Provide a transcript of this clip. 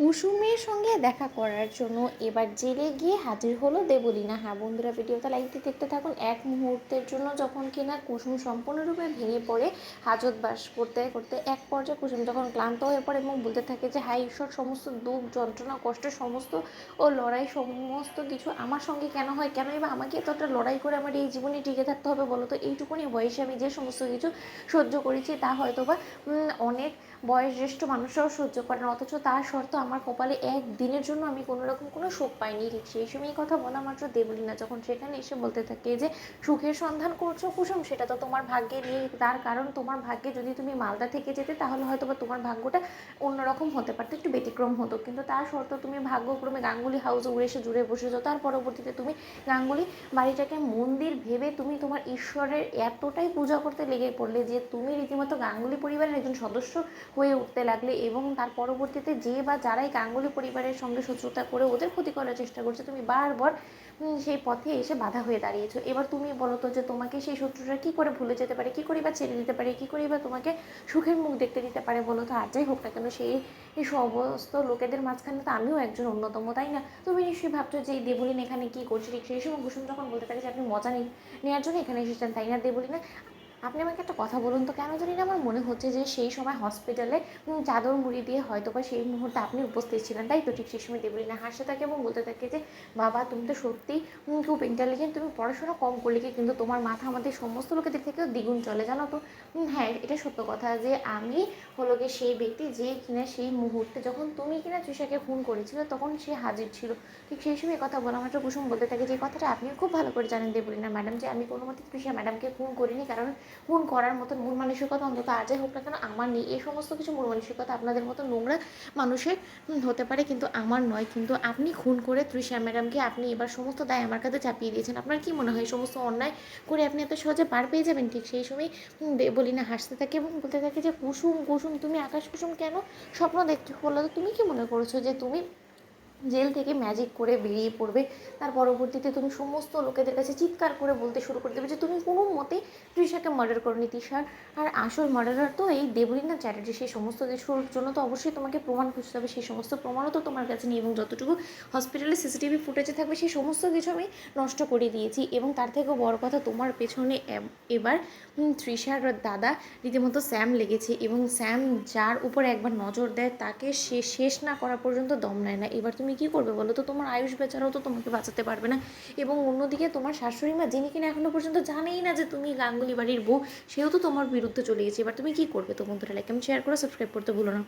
কুসুমের সঙ্গে দেখা করার জন্য এবার জেলে গিয়ে হাজির হলো দেবলীনা। হ্যাঁ বন্ধুরা, ভিডিওটা লাইক দিয়ে দেখতে থাকুন। এক মুহূর্তের জন্য যখন কিনা কুসুম সম্পূর্ণরূপে ভেঙে পড়ে হাজত বাস করতে করতে এক পর্যায়ে কুসুম যখন ক্লান্ত হয়ে পড়ে এবং বলতে থাকে যে হায় ঈশ্বর, সমস্ত দুঃখ যন্ত্রণা কষ্ট সমস্ত ও লড়াই সমস্ত কিছু আমার সঙ্গে কেন হয়, কেনই বা আমাকে এতটা লড়াই করে আমার এই জীবনে টিকে থাকতে হবে বলো তো। এইটুকুনি বয়সে আমি যে সমস্ত কিছু সহ্য করেছি তা হয়তো বা অনেক বয়োজ্যেষ্ঠ মানুষরাও সহ্য করে না, অথচ তার শর্ত আমার কপালে একদিনের জন্য আমি কোনো রকম কোনো সুখ পাইনি। ঠিক সেই সময় কথা বলা মাত্র দেবলীনা যখন সেখানে এসে বলতে থাকে যে সুখের সন্ধান করছো কুসুম, সেটা তো তোমার ভাগ্যে নেই। তার কারণ তোমার ভাগ্যে যদি তুমি মালদা থেকে যেতে তাহলে হয়তো বা তোমার ভাগ্যটা অন্যরকম হতে পারতো, একটু ব্যতিক্রম হতো, কিন্তু তার শর্ত তুমি ভাগ্যক্রমে গাঙ্গুলি হাউসে উড়ে এসে জুড়ে বসেছো। তার পরবর্তীতে তুমি গাঙ্গুলি বাড়িটাকে মন্দির ভেবে তুমি তোমার ঈশ্বরের এতটাই পূজা করতে লেগে পড়লে যে তুমি রীতিমতো গাঙ্গুলি পরিবারের একজন সদস্য হয়ে উঠতে লাগলে, এবং তার পরবর্তীতে যে বা যারাই গাঙ্গুলি পরিবারের সঙ্গে শত্রুতা করে ওদের ক্ষতি করার চেষ্টা করছে, তুমি বারবার সেই পথে এসে বাধা হয়ে দাঁড়িয়েছো। এবার তুমি বলো তো যে তোমাকে সেই শত্রুরা কী করে ভুলে যেতে পারে, কী করে বা ছেড়ে দিতে পারে, কী করে বা তোমাকে সুখের মুখ দেখতে দিতে পারে বলো তো। আর যাই হোক না কেন, সেই সমস্ত লোকেদের মাঝখানে তো আমিও একজন অন্যতম, তাই না? তুমি নিশ্চয়ই ভাবছো যে এই দেবলীন এখানে কী করছে। ঠিক সেই সময় কুসুম যখন বলতে পারে যে আপনি মজা নেওয়ার জন্য এখানে এসেছেন, তাই না দেবলীন? আপনি আমাকে একটা কথা বলুন তো, কেন জানি না আমার মনে হচ্ছে যে সেই সময় হসপিটালে চাদর মুড়ি দিয়ে হয়তো বা সেই মুহূর্তে আপনি উপস্থিত ছিলেন, তাই তো? ঠিক সেই সময় দেবলীনা হাসতে থাকে এবং বলতে থাকে যে বাবা, তুমি তো সত্যিই খুব ইন্টেলিজেন্ট, তুমি পড়াশোনা কম করলে কি, কিন্তু তোমার মাথা আমাদের সমস্ত লোকেদের থেকেও দ্বিগুণ চলে, জানো তো। হ্যাঁ, এটা সত্য কথা যে আমি হলো গিয়ে সেই ব্যক্তি যে কিনা সেই মুহূর্তে যখন তুমি কিনা তৃষাকে খুন করেছিল তখন সে হাজির ছিল। ঠিক সেই সময় কথা বলা মাত্র কুসুম বলতে থাকে যে কথাটা আপনিও খুব ভালো করে জানেন দেবলীনা ম্যাডাম, যে আমি কোনো মতে তৃষা ম্যাডামকে খুন করিনি, কারণ খুন করার মতন মন মানসিকতা অন্তত আর যাই হোক না কেন আমার নেই। এই সমস্ত কিছু মন মানসিকতা আপনাদের মতো নোংরা মানুষের হতে পারে, কিন্তু আমার নয়। কিন্তু আপনি খুন করে তৃষা ম্যাডামকে আপনি এবার সমস্ত দায় আমার কাছে চাপিয়ে দিয়েছেন। আপনার কি মনে হয় সমস্ত অন্যায় করে আপনি এত সহজে পার পেয়ে যাবেন? ঠিক সেই সময় বলি না হাসতে থাকে এবং বলতে থাকে যে কুসুম কুসুম তুমি আকাশ কুসুম কেন স্বপ্ন দেখতে বলো তো। তুমি কি মনে করছো যে তুমি জেল থেকে ম্যাজিক করে বেরিয়ে পড়বে, তার পরবর্তীতে তুমি সমস্ত লোকেদের কাছে চিৎকার করে বলতে শুরু করে দেবে যে তুমি কোনো মতে তৃষাকে মার্ডার করনি। তৃষার আর আসল মার্ডারার তো এই দেবলীনা চ্যাটার্জি। সেই সমস্ত কিছুর জন্য তো অবশ্যই তোমাকে প্রমাণ খুঁজতে হবে, সেই সমস্ত প্রমাণও তো তোমার কাছে নেই, এবং যতটুকু হসপিটালে সিসিটিভি ফুটেজে থাকবে সেই সমস্ত কিছু আমি নষ্ট করে দিয়েছি। এবং তার থেকেও বড় কথা, তোমার পেছনে এবার তৃষার দাদা রীতিমতো স্যাম লেগেছে, এবং স্যাম যার উপর একবার নজর দেয় তাকে সে শেষ না করা পর্যন্ত দম নেয় না। এবার তুমি কি করবে বলো তো? তোমার আয়ুষ বেচারাও তো তোমাকে বাঁচাতে পারবে না, এবং অন্যদিকে তোমার শাশুড়ি মা, যিনি কিনা এখনো পর্যন্ত জানেই না যে তুমি গাঙ্গুলি বাড়ির বউ, সেও তো তোমার বিরুদ্ধে চলে গেছে। এবার তুমি কি করবে? তো বন্ধুরা, লাইক কমেন্ট শেয়ার করে সাবস্ক্রাইব করতে ভুলো না।